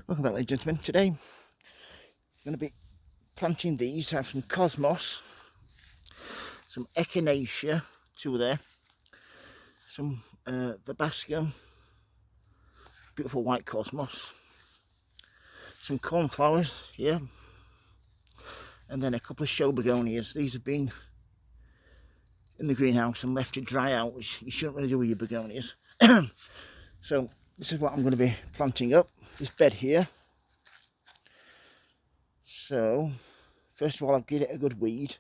Welcome back, ladies and gentlemen. Today I'm going to be planting these. I have some cosmos, some echinacea, two there, some verbascum, beautiful white cosmos, some cornflowers here, and then a couple of show begonias. These have been in the greenhouse and left to dry out, which you shouldn't really do with your begonias. So this is what I'm going to be planting up, this bed here. So first of all, I've given it a good weed,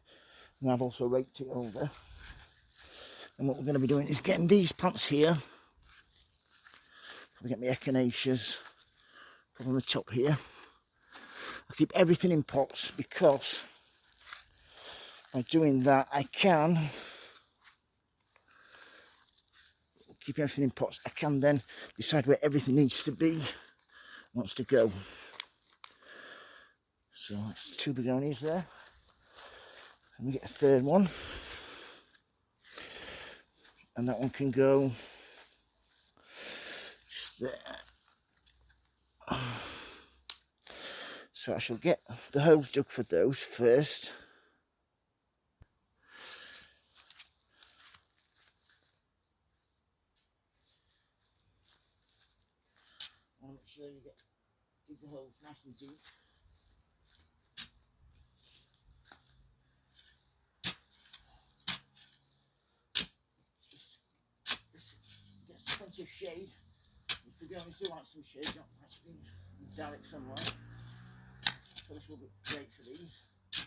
and I've also raked it over. And what we're going to be doing is getting these plants here. Probably get my echinaceas, put on the top here. I keep everything in pots because by doing that I can keep everything in pots. I can then decide where everything needs to be, wants to go. So that's two begonias there. And we get a third one. And that one can go just there. So I shall get the holes dug for those first. I want to make sure you dig the holes nice and deep. This gets plenty of shade. The begonias do like some shade, don't like to be in direct sunlight. So this will be great for these. So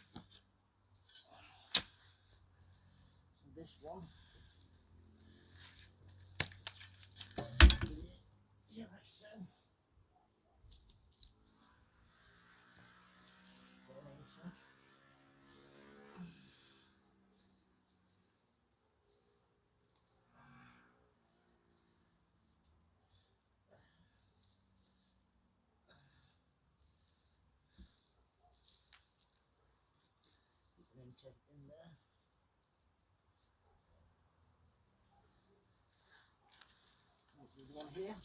this one. Yeah, like so. Intake in there. There's one here.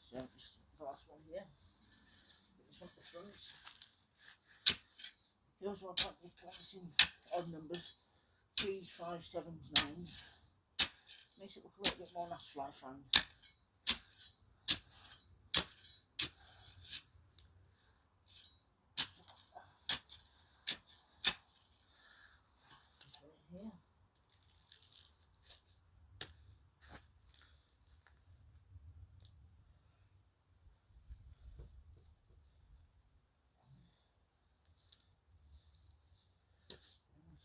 So just the last one here. This one at the front. You also want to plant your plants in odd numbers, 3s, 5s, 7s, 9s. Makes it look a little bit more natural, I find. This one here.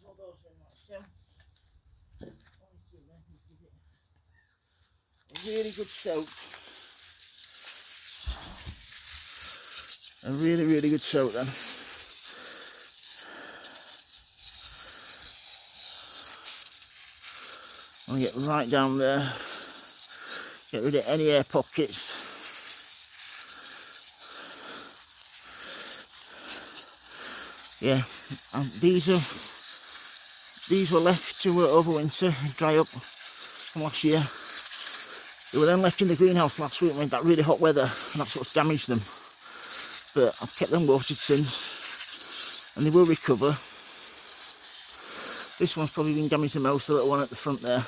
All those in like so. A really good soak. A really good soak then. I'm gonna get right down there. Get rid of any air pockets. Yeah, and these were left to overwinter and dry up from last year. They were then left in the greenhouse last week when that really hot weather, and that's what's damaged them. But I've kept them watered since, and they will recover. This one's probably been damaged the most, the little one at the front there.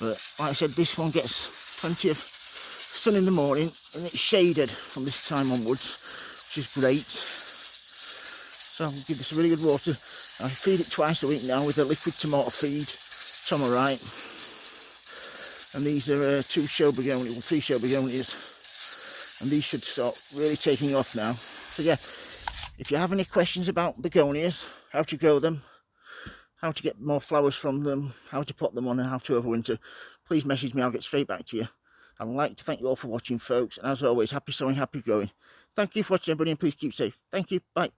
But like I said, this one gets plenty of sun in the morning, and it's shaded from this time onwards, which is great. So I'll give this a really good water. I feed it twice a week now with a liquid tomato feed, Tomarite. And these are 2 show begonias, well, 3 show begonias. and these should start really taking off now. So yeah, if you have any questions about begonias, how to grow them, how to get more flowers from them, how to pot them on, and how to overwinter, please message me. I'll get straight back to you. I'd like to thank you all for watching, folks, and as always, happy sowing, happy growing. Thank you for watching, everybody, and please keep safe. Thank you. Bye.